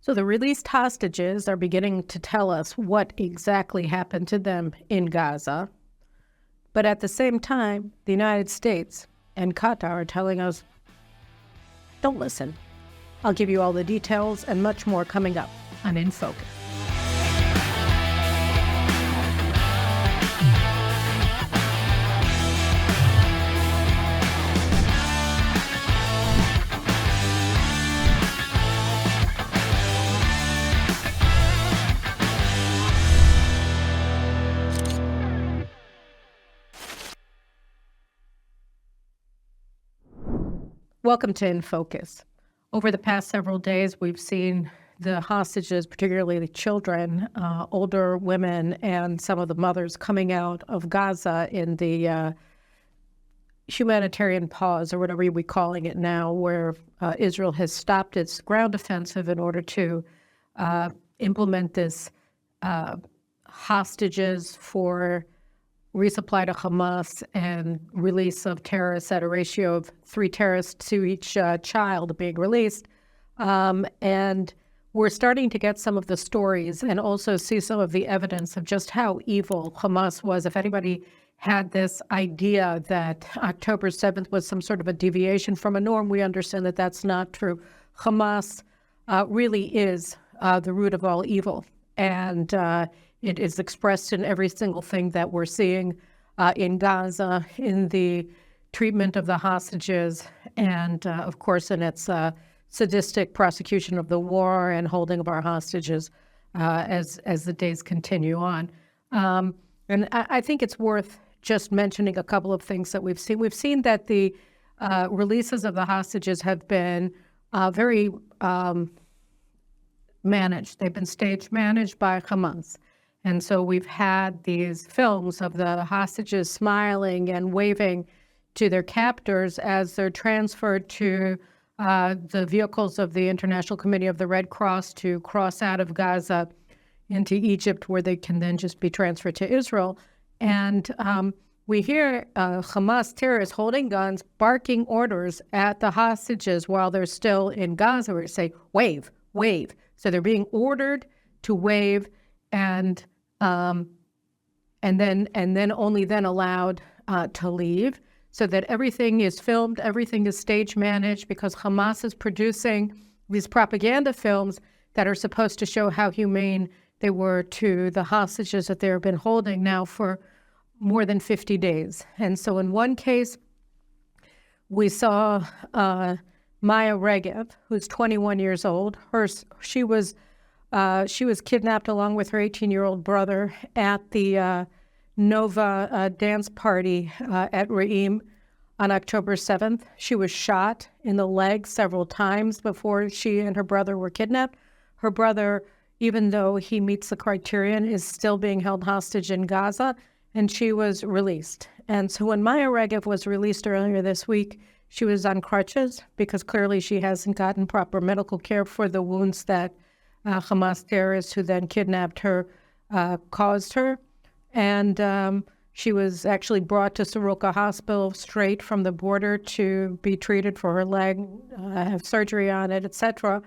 So the released hostages are beginning to tell us what exactly happened to them in Gaza. But at the same time, the United States and Qatar are telling us, don't listen. I'll give you all the details and much more coming up on In Focus. Welcome to In Focus. Over the past several days, we've seen the hostages, particularly the children, older women, and some of the mothers coming out of Gaza in the humanitarian pause, or whatever we're calling it now, where Israel has stopped its ground offensive in order to implement this hostages for resupply to Hamas and release of terrorists at a ratio of 3 terrorists to each child being released. And we're starting to get some of the stories and also see some of the evidence of just how evil Hamas was. If anybody had this idea that October 7th was some sort of a deviation from a norm, we understand that that's not true. Hamas really is the root of all evil. And it is expressed in every single thing that we're seeing in Gaza, in the treatment of the hostages, and of course in its sadistic prosecution of the war and holding of our hostages as the days continue on. And I think it's worth just mentioning a couple of things that we've seen. We've seen that the releases of the hostages have been very managed. They've been stage managed by Hamas. And so we've had these films of the hostages smiling and waving to their captors as they're transferred to the vehicles of the International Committee of the Red Cross to cross out of Gaza into Egypt, where they can then just be transferred to Israel. And we hear Hamas terrorists holding guns, barking orders at the hostages while they're still in Gaza, where they say, wave, wave. So they're being ordered to wave and then only then allowed to leave, so that everything is filmed, everything is stage managed, because Hamas is producing these propaganda films that are supposed to show how humane they were to the hostages that they've been holding now for more than 50 days. And so in one case, we saw Maya Regev, who's 21 years old. She was kidnapped along with her 18-year-old brother at the Nova dance party at Re'im on October 7th. She was shot in the leg several times before she and her brother were kidnapped. Her brother, even though he meets the criterion, is still being held hostage in Gaza, and she was released. And so when Maya Regev was released earlier this week, she was on crutches because clearly she hasn't gotten proper medical care for the wounds that Hamas terrorists who then kidnapped her caused her. And she was actually brought to Soroka Hospital straight from the border to be treated for her leg, have surgery on it, etc.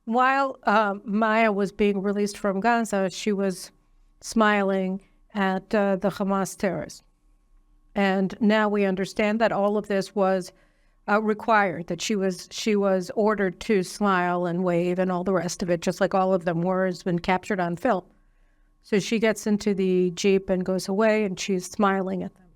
While Maya was being released from Gaza, she was smiling at the Hamas terrorists. And now we understand that all of this was required, that she was ordered to smile and wave and all the rest of it, just like all of them were, has been captured on film. So she gets into the Jeep and goes away, and she's smiling at them.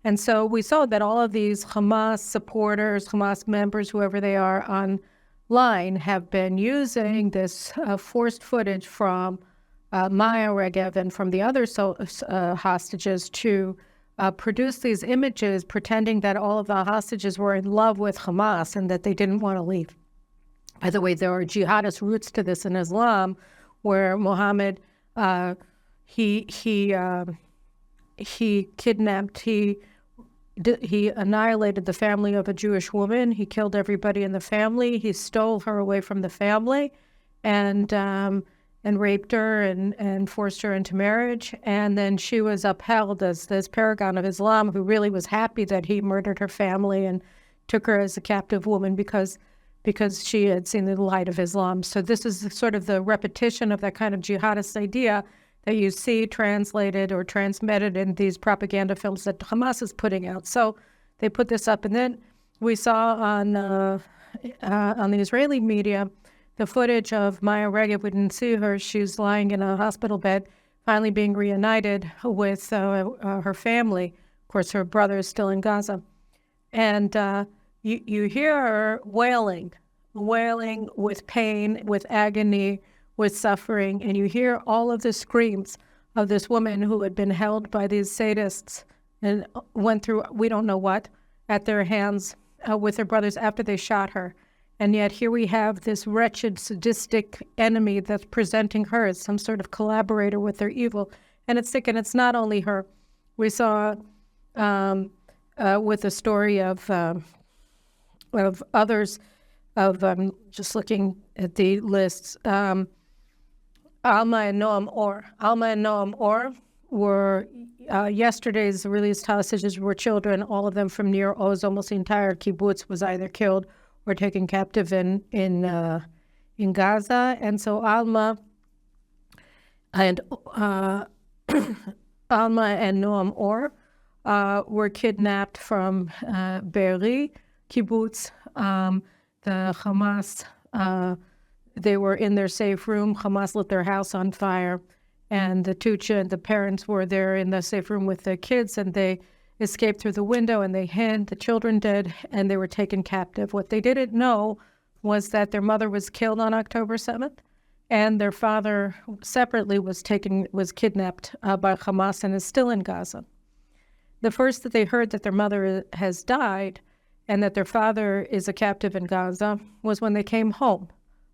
And so we saw that all of these Hamas supporters, Hamas members, whoever they are online, have been using this forced footage from Maya Regev and from the other hostages to produce these images pretending that all of the hostages were in love with Hamas and that they didn't want to leave. By the way, there are jihadist roots to this in Islam, where Muhammad, he kidnapped, he annihilated the family of a Jewish woman. He killed everybody in the family. He stole her away from the family and raped her and forced her into marriage. And then she was upheld as this paragon of Islam who really was happy that he murdered her family and took her as a captive woman, because because she had seen the light of Islam. So this is sort of the repetition of that kind of jihadist idea that you see translated or transmitted in these propaganda films that Hamas is putting out. So they put this up, and then we saw on the Israeli media the footage of Maya Regev. We didn't see her. She's lying in a hospital bed, finally being reunited with her family. Of course, her brother is still in Gaza. And you hear her wailing with pain, with agony, with suffering, and you hear all of the screams of this woman who had been held by these sadists and went through we don't know what at their hands with her brothers after they shot her. And yet here we have this wretched, sadistic enemy that's presenting her as some sort of collaborator with their evil. And it's sick, and it's not only her. We saw with the story of others, just looking at the lists, Alma and Noam Or. Alma and Noam Or were yesterday's released hostages were children, all of them from near Oz. Almost the entire kibbutz was either killed or taken captive in Gaza. And so Alma and Noam Or were kidnapped from Be'eri kibbutz. The Hamas, they were in their safe room. Hamas lit their house on fire, and the parents were there in the safe room with the kids, and they escaped through the window, and they hid. The children did, and they were taken captive. What they didn't know was that their mother was killed on October 7th, and their father separately was kidnapped by Hamas and is still in Gaza. The first that they heard that their mother has died and that their father is a captive in Gaza was when they came home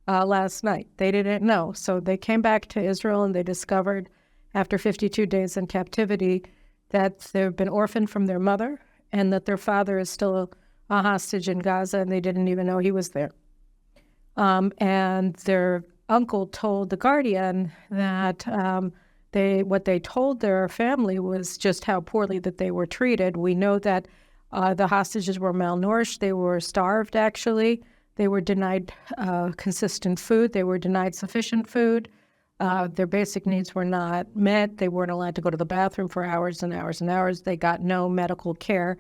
last night. They didn't know. So they came back to Israel, and they discovered after 52 days in captivity that they've been orphaned from their mother and that their father is still a hostage in Gaza, and they didn't even know he was there. And their uncle told The Guardian that what they told their family was just how poorly that they were treated. We know that the hostages were malnourished. They were starved, actually. They were denied consistent food. They were denied sufficient food. Their basic needs were not met. They weren't allowed to go to the bathroom for hours and hours and hours. They got no medical care.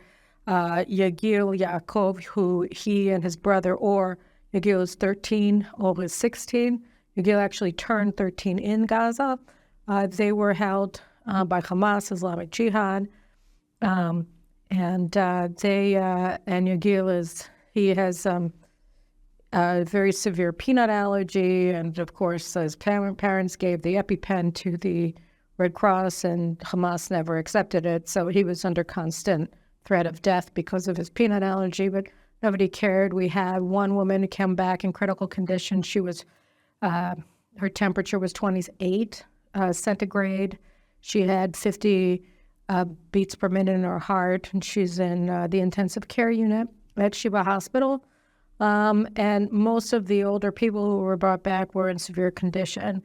Yagil Yaakov, who he and his brother, or Yagil is 13, Or is 16. Yagil actually turned 13 in Gaza. They were held by Hamas, Islamic Jihad. And Yagil has a very severe peanut allergy, and of course his parents gave the EpiPen to the Red Cross, and Hamas never accepted it, so he was under constant threat of death because of his peanut allergy, but nobody cared. We had one woman who came back in critical condition. She was, her temperature was 28 centigrade. She had 50 beats per minute in her heart, and she's in the intensive care unit at Sheba Hospital. And most of the older people who were brought back were in severe condition.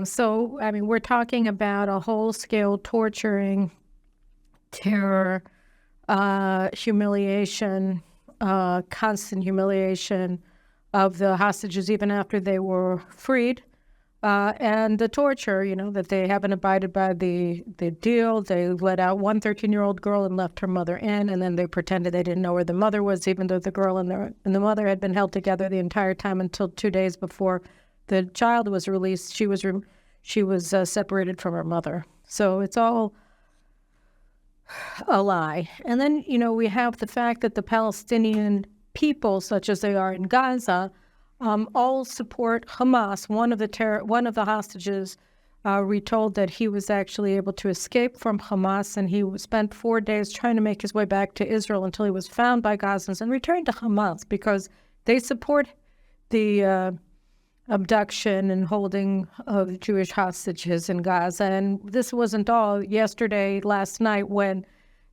So, I mean, we're talking about a whole-scale torturing, terror, humiliation, constant humiliation of the hostages even after they were freed. And the torture, that they haven't abided by the deal. They let out one 13-year-old girl and left her mother in, and then they pretended they didn't know where the mother was, even though the girl and the mother had been held together the entire time until 2 days before the child was released. She was separated from her mother. So it's all a lie. And then, we have the fact that the Palestinian people, such as they are in Gaza, all support Hamas. One of the hostages retold that he was actually able to escape from Hamas, and he spent 4 days trying to make his way back to Israel until he was found by Gazans and returned to Hamas because they support the abduction and holding of Jewish hostages in Gaza. And this wasn't all. Last night, when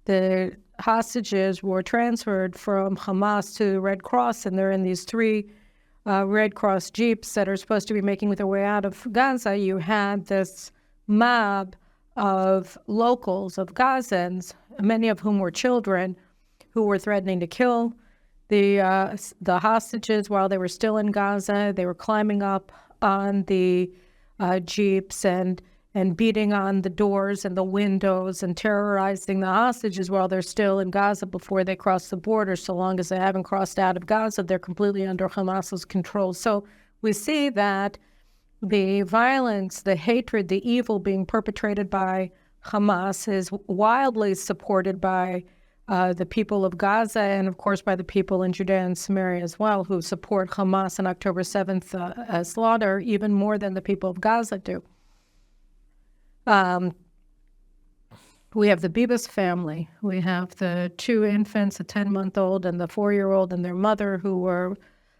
the hostages were transferred from Hamas to the Red Cross, and they're in these 3 Red Cross jeeps that are supposed to be making their way out of Gaza, you had this mob of locals, of Gazans, many of whom were children, who were threatening to kill the hostages while they were still in Gaza. They were climbing up on the jeeps and beating on the doors and the windows and terrorizing the hostages while they're still in Gaza before they cross the border. So long as they haven't crossed out of Gaza, they're completely under Hamas's control. So we see that the violence, the hatred, the evil being perpetrated by Hamas is wildly supported by the people of Gaza and, of course, by the people in Judea and Samaria as well, who support Hamas on October 7th slaughter even more than the people of Gaza do. We have the Bibas family. We have the 2 infants, a 10-month-old and the 4-year-old and their mother, who were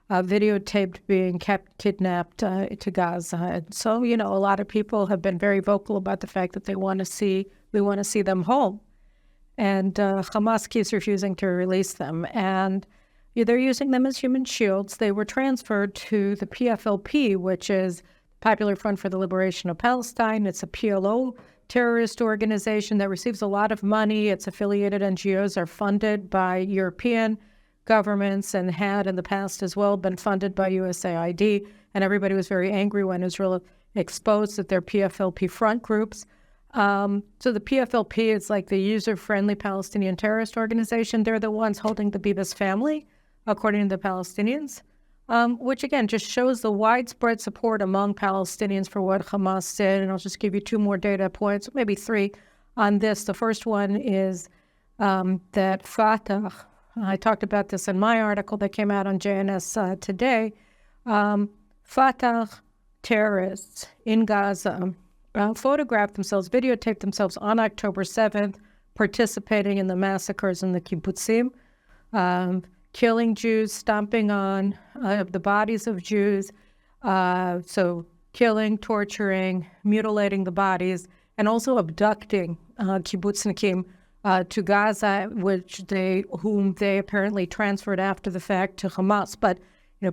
videotaped being kidnapped to Gaza. And so, a lot of people have been very vocal about the fact that we want to see them home. And Hamas keeps refusing to release them. And they're using them as human shields. They were transferred to the PFLP, which is Popular Front for the Liberation of Palestine. It's a PLO terrorist organization that receives a lot of money. Its affiliated NGOs are funded by European governments and had in the past as well been funded by USAID. And everybody was very angry when Israel exposed that they're PFLP front groups. So the PFLP is like the user-friendly Palestinian terrorist organization. They're the ones holding the Bibas family, according to the Palestinians. Which again just shows the widespread support among Palestinians for what Hamas did. And I'll just give you 2 more data points, maybe 3 on this. The first one is that Fatah, I talked about this in my article that came out on JNS today, Fatah terrorists in Gaza photographed themselves, videotaped themselves on October 7th, participating in the massacres in the kibbutzim, killing Jews, stomping on the bodies of Jews, so killing, torturing, mutilating the bodies, and also abducting kibbutznikim to Gaza, whom they apparently transferred after the fact to Hamas. But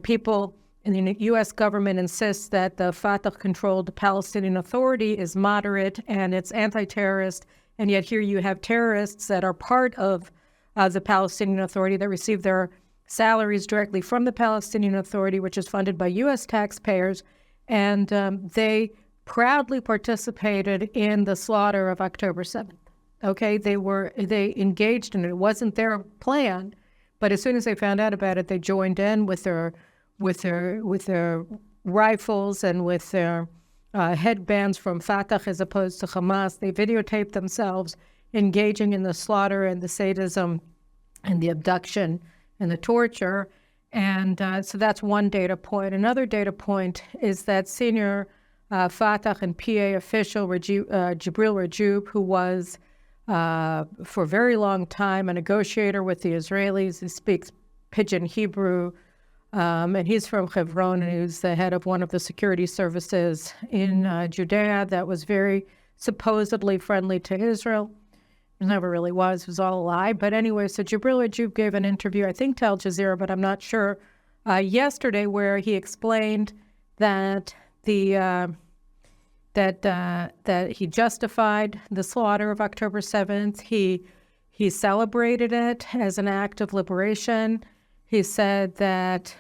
people in the U.S. government insists that the Fatah-controlled Palestinian Authority is moderate and it's anti-terrorist, and yet here you have terrorists that are part of the Palestinian Authority that receive their salaries directly from the Palestinian Authority, which is funded by U.S. taxpayers, and they proudly participated in the slaughter of October 7th. Okay, they engaged in it. It wasn't their plan, but as soon as they found out about it, they joined in with their rifles and with their headbands from Fatah as opposed to Hamas. They videotaped themselves engaging in the slaughter and the sadism and the abduction and the torture. And so that's one data point. Another data point is that senior Fatah and PA official Jibril Rajoub, who was for a very long time a negotiator with the Israelis. He speaks pidgin Hebrew, and he's from Hebron, and he was the head of one of the security services in Judea that was very supposedly friendly to Israel. It never really was. It was all a lie. But anyway, so Jibril Rajoub gave an interview, I think to Al Jazeera, but I'm not sure, yesterday, where he explained that that he justified the slaughter of October 7th. He celebrated it as an act of liberation. He said that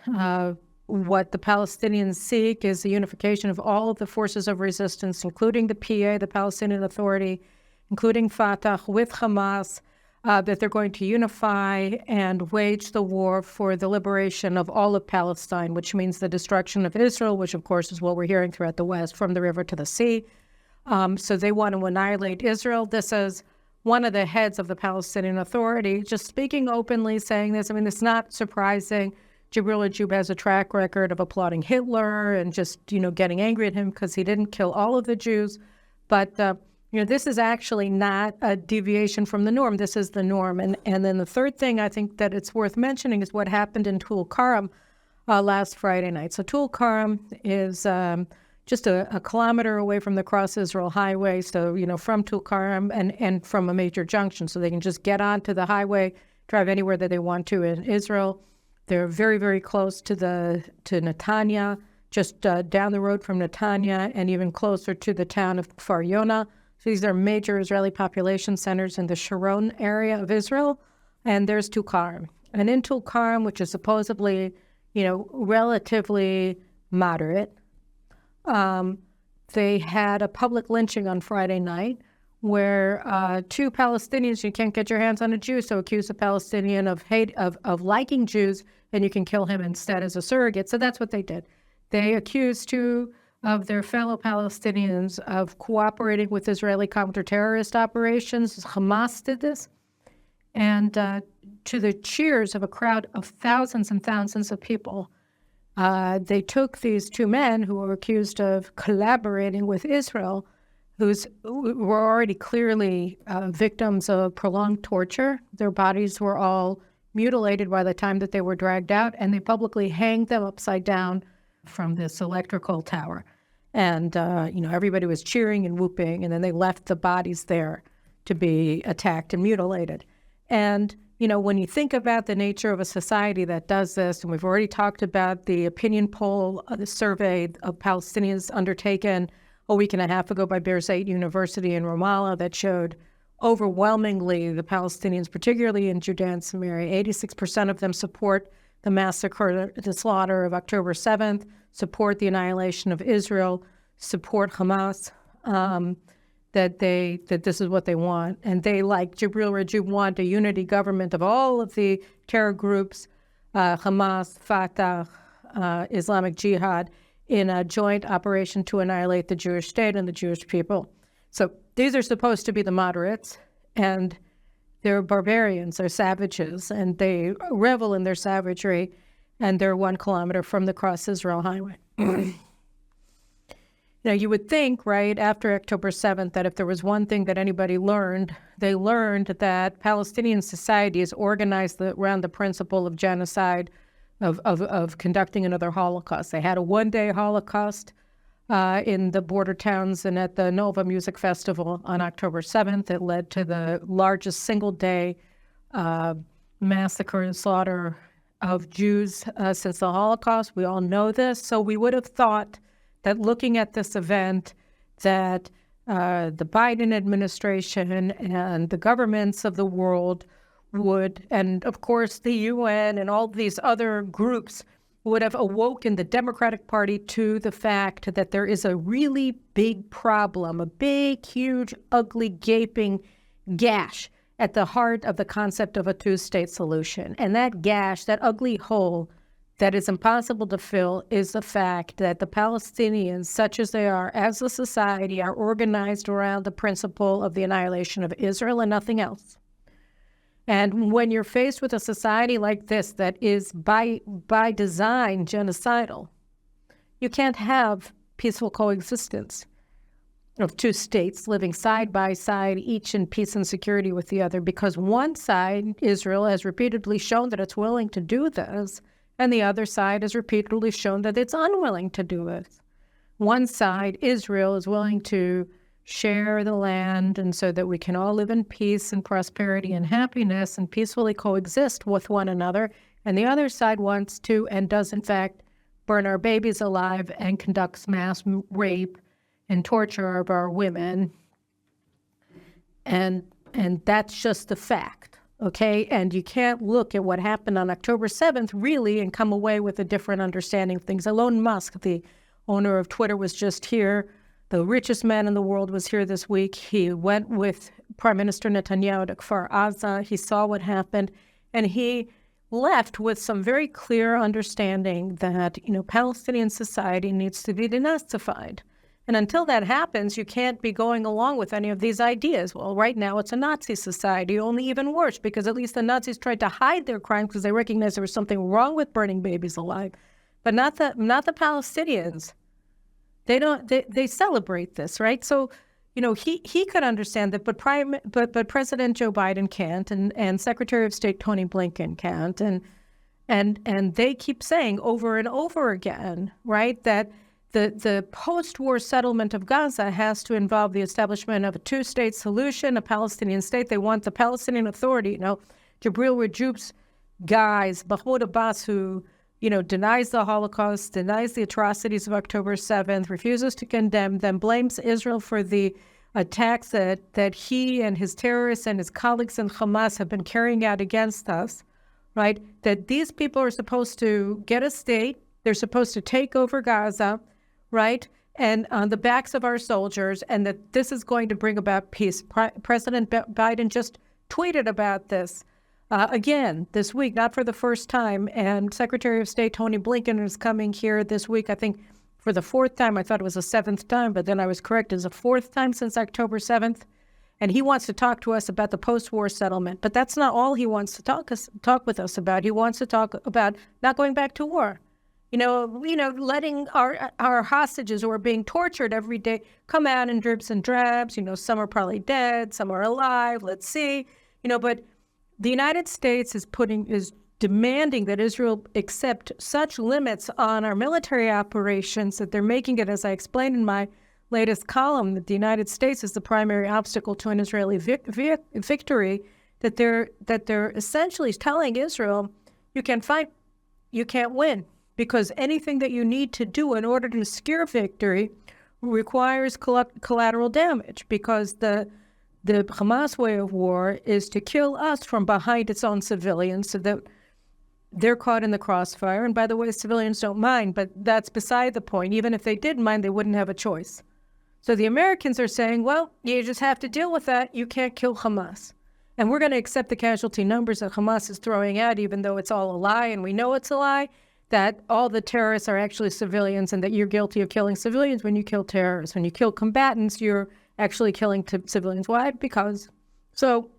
what the Palestinians seek is the unification of all of the forces of resistance, including the PA, the Palestinian Authority, including Fatah, with Hamas, that they're going to unify and wage the war for the liberation of all of Palestine, which means the destruction of Israel, which of course is what we're hearing throughout the West, from the river to the sea. So they want to annihilate Israel. This is one of the heads of the Palestinian Authority just speaking openly, saying this. I mean, it's not surprising. Jibril Rajoub has a track record of applauding Hitler and just, getting angry at him because he didn't kill all of the Jews. But this is actually not a deviation from the norm. This is the norm. And then the third thing I think that it's worth mentioning is what happened in Tulkarm last Friday night. So Tulkarm is just a kilometer away from the Cross-Israel Highway, so, from Tulkarm and from a major junction. So they can just get onto the highway, drive anywhere that they want to in Israel. They're very, very close to Netanya, just down the road from Netanya, and even closer to the town of Kfar Yona. So these are major Israeli population centers in the Sharon area of Israel, and there's Tulkarm. and in Tulkarm, which is supposedly, relatively moderate, they had a public lynching on Friday night where two Palestinians, you can't get your hands on a Jew, so accuse a Palestinian of hate, of liking Jews, and you can kill him instead as a surrogate. So that's what they did. They accused two of their fellow Palestinians of cooperating with Israeli counter-terrorist operations. Hamas did this. And to the cheers of a crowd of thousands and thousands of people, they took these two men who were accused of collaborating with Israel, who were already clearly victims of prolonged torture. Their bodies were all mutilated by the time that they were dragged out, and they publicly hanged them upside down from this electrical tower. And, everybody was cheering and whooping, and then they left the bodies there to be attacked and mutilated. And, when you think about the nature of a society that does this, and we've already talked about the opinion poll, the survey of Palestinians undertaken a week and a half ago by Birzeit University in Ramallah that showed overwhelmingly the Palestinians, particularly in Judea and Samaria, 86% of them support the massacre, the slaughter of October 7th, support the annihilation of Israel, support Hamas, that this is what they want. And they, like Jibril Rajoub, want a unity government of all of the terror groups, Hamas, Fatah, Islamic Jihad, in a joint operation to annihilate the Jewish state and the Jewish people. So these are supposed to be the moderates, and they're barbarians, they're savages, and they revel in their savagery, and they're 1 kilometer from the Cross-Israel Highway. You would think, right, after October 7th, that if there was one thing that anybody learned, they learned that Palestinian society is organized around the principle of genocide, of conducting another Holocaust. They had a one-day Holocaust in the border towns and at the Nova Music Festival on October 7th. It led to the largest single-day massacre and slaughter of Jews since the Holocaust. We all know this. So we would have thought that looking at this event, that the Biden administration and the governments of the world would, and of course the UN and all these other groups, would have awoken the Democratic Party to the fact that there is a really big problem, a big, huge, ugly, gaping gash at the heart of the concept of a two-state solution. And that gash, that ugly hole that is impossible to fill, is the fact that the Palestinians, such as they are as a society, are organized around the principle of the annihilation of Israel and nothing else. And when you're faced with a society like this that is by design genocidal, you can't have peaceful coexistence of two states living side by side, each in peace and security with the other, because one side, Israel, has repeatedly shown that it's willing to do this, and the other side has repeatedly shown that it's unwilling to do it. One side, Israel, is willing to share the land, and so that we can all live in peace and prosperity and happiness and peacefully coexist with one another. And the other side wants to, and does in fact, burn our babies alive and conducts mass rape and torture of our women. And that's just the fact. Okay, and you can't look at what happened on October 7th, really, and come away with a different understanding of things. Elon Musk, the owner of Twitter, was just here. The richest man in the world was here this week. He went with Prime Minister Netanyahu to Kfar Aza. He saw what happened, and he left with some very clear understanding that, Palestinian society needs to be denazified. And until that happens, you can't be going along with any of these ideas. Well, right now it's a Nazi society, only even worse, because at least the Nazis tried to hide their crimes because they recognized there was something wrong with burning babies alive. But not the Palestinians. They celebrate this, right? So, he could understand that, but President Joe Biden can't, and Secretary of State Tony Blinken can't, and they keep saying over and over again, right, that the post-war settlement of Gaza has to involve the establishment of a two-state solution, a Palestinian state. They want the Palestinian Authority. Jibril Rajoub's guys, Mahmoud Abbas, who, denies the Holocaust, denies the atrocities of October 7th, refuses to condemn them, blames Israel for the attacks that he and his terrorists and his colleagues in Hamas have been carrying out against us, right? That these people are supposed to get a state, they're supposed to take over Gaza, right? And on the backs of our soldiers, and that this is going to bring about peace. President Biden just tweeted about this again this week, not for the first time. And Secretary of State Tony Blinken is coming here this week, I think, for the fourth time. I thought it was the seventh time, but then I was correct. It's the fourth time since October 7th. And he wants to talk to us about the post-war settlement. But that's not all he wants to talk with us about. He wants to talk about not going back to war. Letting our hostages who are being tortured every day come out in dribs and drabs. Some are probably dead, some are alive. Let's see. But the United States is demanding that Israel accept such limits on our military operations that they're making it, as I explained in my latest column, that the United States is the primary obstacle to an Israeli victory. That they're essentially telling Israel, you can't fight, you can't win. Because anything that you need to do in order to secure victory requires collateral damage, because the Hamas way of war is to kill us from behind its own civilians so that they're caught in the crossfire. And by the way, civilians don't mind, but that's beside the point. Even if they did mind, they wouldn't have a choice. So the Americans are saying, well, you just have to deal with that. You can't kill Hamas. And we're going to accept the casualty numbers that Hamas is throwing out, even though it's all a lie, and we know it's a lie, that all the terrorists are actually civilians and that you're guilty of killing civilians when you kill terrorists. When you kill combatants, you're actually killing civilians. Why? Because. So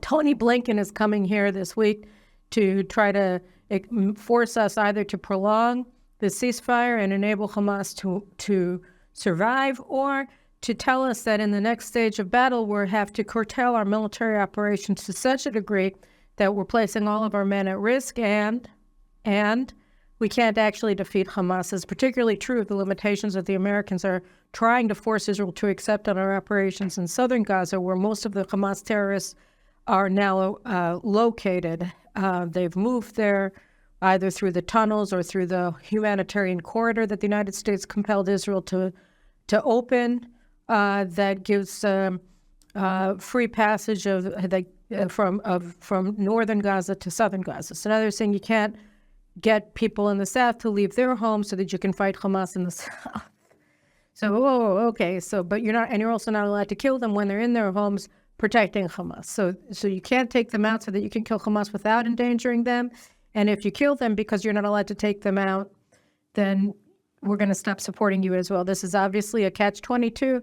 Tony Blinken is coming here this week to try to force us either to prolong the ceasefire and enable Hamas to survive, or to tell us that in the next stage of battle we'll have to curtail our military operations to such a degree that we're placing all of our men at risk, and we can't actually defeat Hamas. It's particularly true of the limitations that the Americans are trying to force Israel to accept on our operations in southern Gaza, where most of the Hamas terrorists are now located. They've moved there either through the tunnels or through the humanitarian corridor that the United States compelled Israel to open, that gives free passage from northern Gaza to southern Gaza. So now they're saying you can't get people in the south to leave their homes so that you can fight Hamas in the south. So, okay. So, but you're not, and you're also not allowed to kill them when they're in their homes protecting Hamas. So you can't take them out so that you can kill Hamas without endangering them. And if you kill them because you're not allowed to take them out, then we're going to stop supporting you as well. This is obviously a catch-22.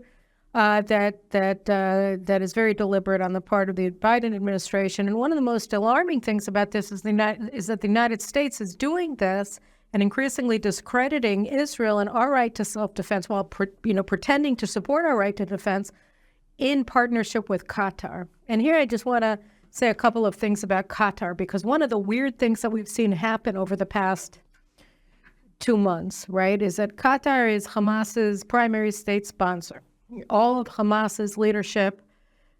That is very deliberate on the part of the Biden administration. And one of the most alarming things about this is that the United States is doing this and increasingly discrediting Israel and our right to self-defense while pretending to support our right to defense in partnership with Qatar. And here I just want to say a couple of things about Qatar, because one of the weird things that we've seen happen over the past 2 months, right, is that Qatar is Hamas's primary state sponsor. All of Hamas's leadership,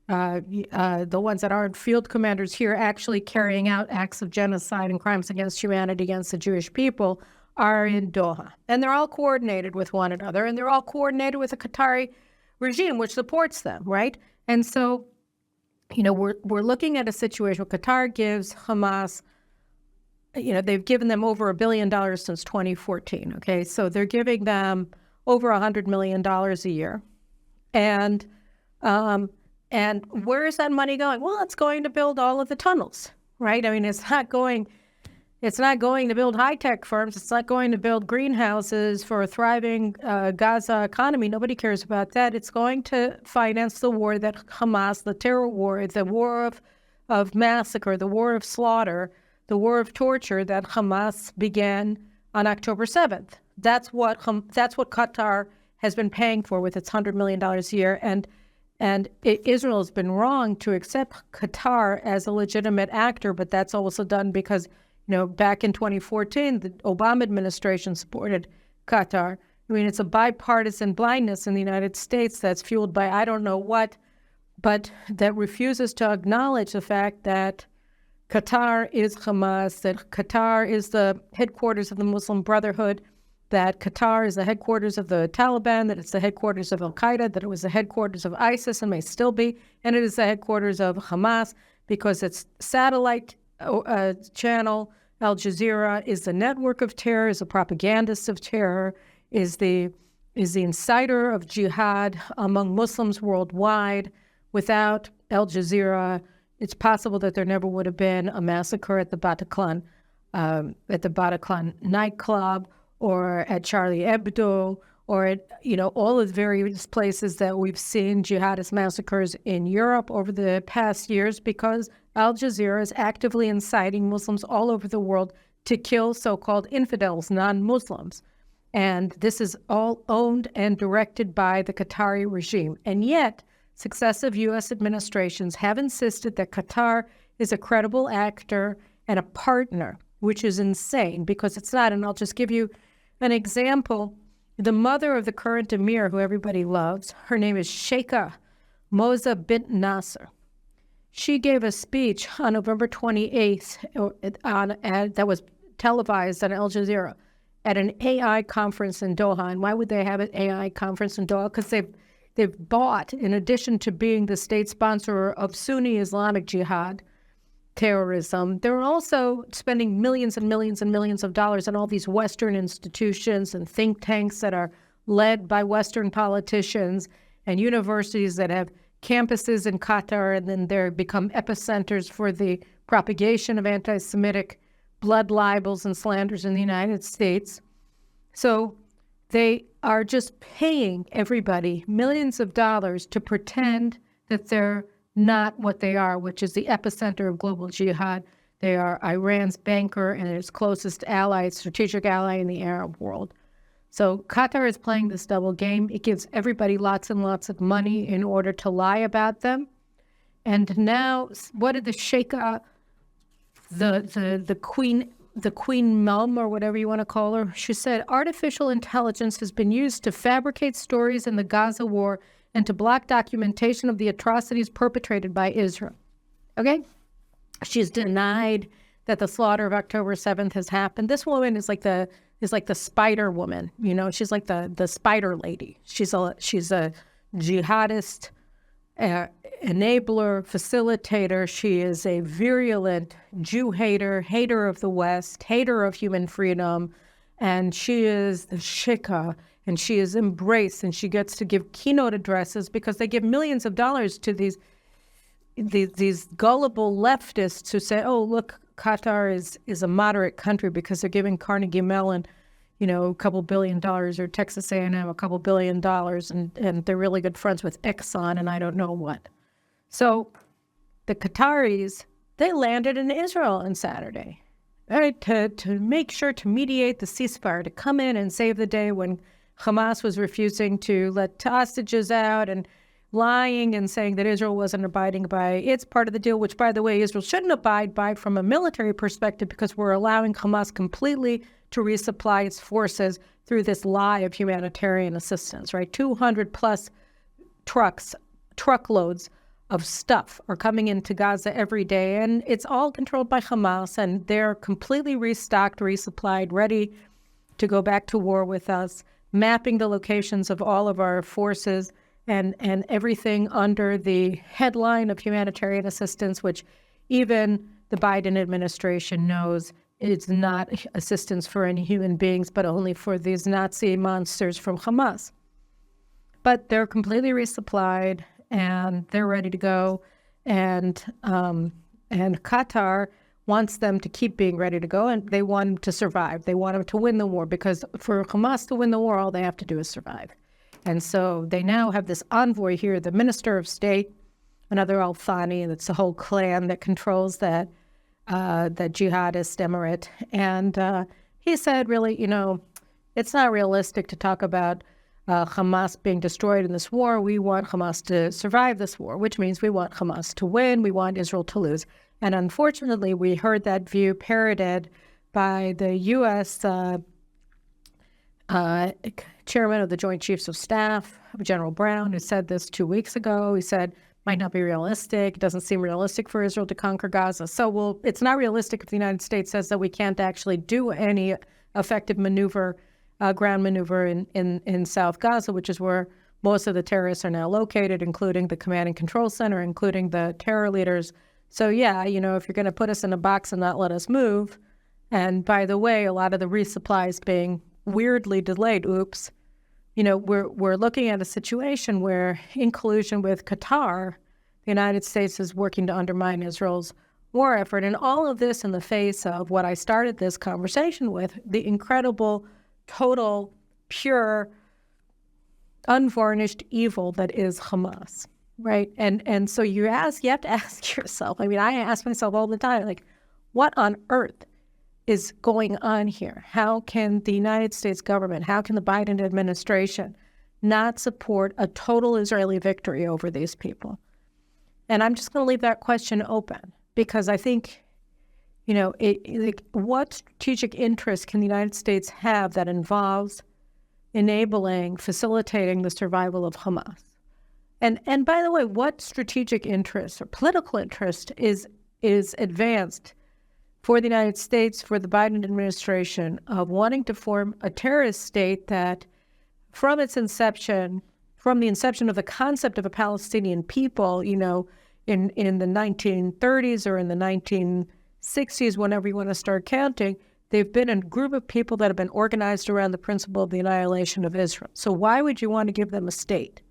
the ones that aren't field commanders here actually carrying out acts of genocide and crimes against humanity against the Jewish people, are in Doha. And they're all coordinated with one another, and they're all coordinated with the Qatari regime, which supports them, right? And so, we're looking at a situation where Qatar gives Hamas, they've given them over $1 billion since 2014, okay? So they're giving them over $100 million a year. And where is that money going? Well, it's going to build all of the tunnels, right? I mean, it's not going to build high-tech firms. It's not going to build greenhouses for a thriving Gaza economy. Nobody cares about that. It's going to finance the war that Hamas, the terror war, the war of massacre, the war of slaughter, the war of torture that Hamas began on October 7th. That's what Qatar has been paying for with its $100 million a year. And Israel has been wrong to accept Qatar as a legitimate actor, but that's also done because, back in 2014, the Obama administration supported Qatar. I mean, it's a bipartisan blindness in the United States that's fueled by I don't know what, but that refuses to acknowledge the fact that Qatar is Hamas, that Qatar is the headquarters of the Muslim Brotherhood, that Qatar is the headquarters of the Taliban, that it's the headquarters of al-Qaeda, that it was the headquarters of ISIS and may still be, and it is the headquarters of Hamas, because it's satellite channel. Al Jazeera is the network of terror, is a propagandist of terror, is the inciter of jihad among Muslims worldwide. Without Al Jazeera, it's possible that there never would have been a massacre at the Bataclan nightclub, or at Charlie Hebdo, or at all of the various places that we've seen jihadist massacres in Europe over the past years, because Al Jazeera is actively inciting Muslims all over the world to kill so-called infidels, non-Muslims. And this is all owned and directed by the Qatari regime. And yet, successive U.S. administrations have insisted that Qatar is a credible actor and a partner, which is insane because it's not. And I'll just give you an example. The mother of the current emir, who everybody loves, her name is Sheikha Moza bint Nasser. She gave a speech on November 28th that was televised on Al Jazeera at an AI conference in Doha. And why would they have an AI conference in Doha? Because they've bought, in addition to being the state sponsor of Sunni Islamic jihad terrorism, they're also spending millions and millions and millions of dollars on all these Western institutions and think tanks that are led by Western politicians, and universities that have campuses in Qatar, and then they become epicenters for the propagation of anti-Semitic blood libels and slanders in the United States. So they are just paying everybody millions of dollars to pretend that they're not what they are, which is the epicenter of global jihad. They are Iran's banker and its closest ally, strategic ally in the Arab world. So Qatar is playing this double game. It gives everybody lots and lots of money in order to lie about them. And now, what did the Sheikha, the queen mum, or whatever you want to call her, she said, artificial intelligence has been used to fabricate stories in the Gaza war and to block documentation of the atrocities perpetrated by Israel. Okay? She's denied that the slaughter of October 7th has happened. This woman is like the spider woman, she's like the spider lady. She's a jihadist, enabler, facilitator. She is a virulent Jew hater of the West, hater of human freedom, and she is the Sheikha, and she is embraced, and she gets to give keynote addresses because they give millions of dollars to these gullible leftists who say, oh, look, Qatar is a moderate country because they're giving Carnegie Mellon, a couple $1 billion, or Texas A&M a couple $1 billion, and they're really good friends with Exxon and I don't know what. So the Qataris, they landed in Israel on Saturday, right, to make sure to mediate the ceasefire, to come in and save the day when Hamas was refusing to let hostages out and lying and saying that Israel wasn't abiding by its part of the deal, which, by the way, Israel shouldn't abide by from a military perspective because we're allowing Hamas completely to resupply its forces through this lie of humanitarian assistance, right? 200 plus truckloads of stuff are coming into Gaza every day, and it's all controlled by Hamas, and they're completely restocked, resupplied, ready to go back to war with us, mapping the locations of all of our forces and everything under the headline of humanitarian assistance, which even the Biden administration knows it's not assistance for any human beings, but only for these Nazi monsters from Hamas. But they're completely resupplied, and they're ready to go. And Qatar wants them to keep being ready to go, and they want them to survive. They want them to win the war, because for Hamas to win the war, all they have to do is survive. And so they now have this envoy here, the Minister of State, another Al-Thani, and it's the whole clan that controls that jihadist emirate. And he said, really, it's not realistic to talk about Hamas being destroyed in this war. We want Hamas to survive this war, which means we want Hamas to win. We want Israel to lose. And unfortunately, we heard that view parroted by the U.S. Chairman of the Joint Chiefs of Staff, General Brown, who said this 2 weeks ago. He said, might not be realistic. It doesn't seem realistic for Israel to conquer Gaza. So, well, it's not realistic if the United States says that we can't actually do any effective ground maneuver in South Gaza, which is where most of the terrorists are now located, including the command and control center, including the terror leaders So yeah, if you're going to put us in a box and not let us move, and by the way, a lot of the resupplies being weirdly delayed, we're looking at a situation where, in collusion with Qatar, the United States is working to undermine Israel's war effort. And all of this in the face of what I started this conversation with, the incredible, total, pure, unvarnished evil that is Hamas, right? And so you have to ask yourself, I ask myself all the time, like, what on earth is going on here? How can the United States government, how can the Biden administration not support a total Israeli victory over these people? And I'm just going to leave that question open, because I think, what strategic interest can the United States have that involves facilitating the survival of Hamas? And by the way, what strategic interest or political interest is advanced for the United States, for the Biden administration, of wanting to form a terrorist state that, from the inception of the concept of a Palestinian people, in the 1930s or in the 1960s, whenever you want to start counting, they've been a group of people that have been organized around the principle of the annihilation of Israel. So why would you want to give them a state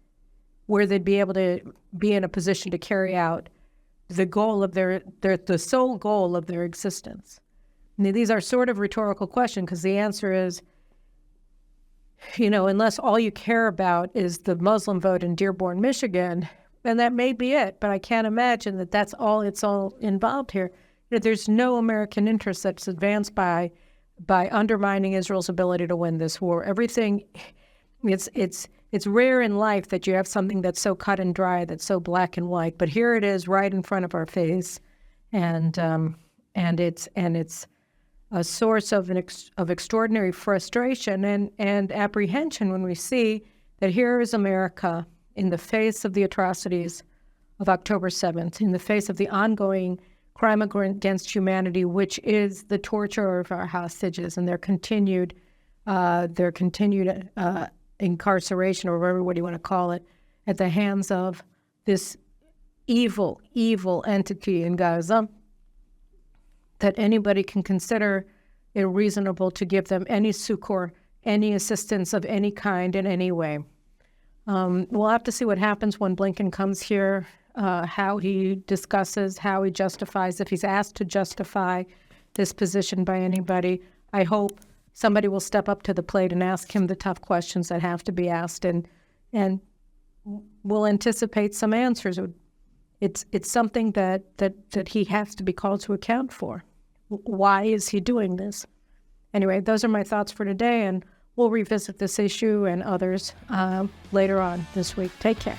where they'd be able to be in a position to carry out the goal of the sole goal of their existence? These are sort of rhetorical questions, because the answer is, unless all you care about is the Muslim vote in Dearborn, Michigan, and that may be it, but I can't imagine that it's all involved here. There's no American interest that's advanced by undermining Israel's ability to win this war. Everything, it's rare in life that you have something that's so cut and dry, that's so black and white. But here it is, right in front of our face, and it's a source of extraordinary frustration and apprehension when we see that here is America in the face of the atrocities of October 7th, in the face of the ongoing crime against humanity, which is the torture of our hostages and their continued incarceration, or whatever you want to call it, at the hands of this evil, evil entity in Gaza, that anybody can consider it reasonable to give them any succor, any assistance of any kind in any way. We'll have to see what happens when Blinken comes here, how he discusses, how he justifies, if he's asked to justify this position by anybody. I hope somebody will step up to the plate and ask him the tough questions that have to be asked, and we'll anticipate some answers. It's something that he has to be called to account for. Why is he doing this? Anyway, those are my thoughts for today, and we'll revisit this issue and others later on this week. Take care.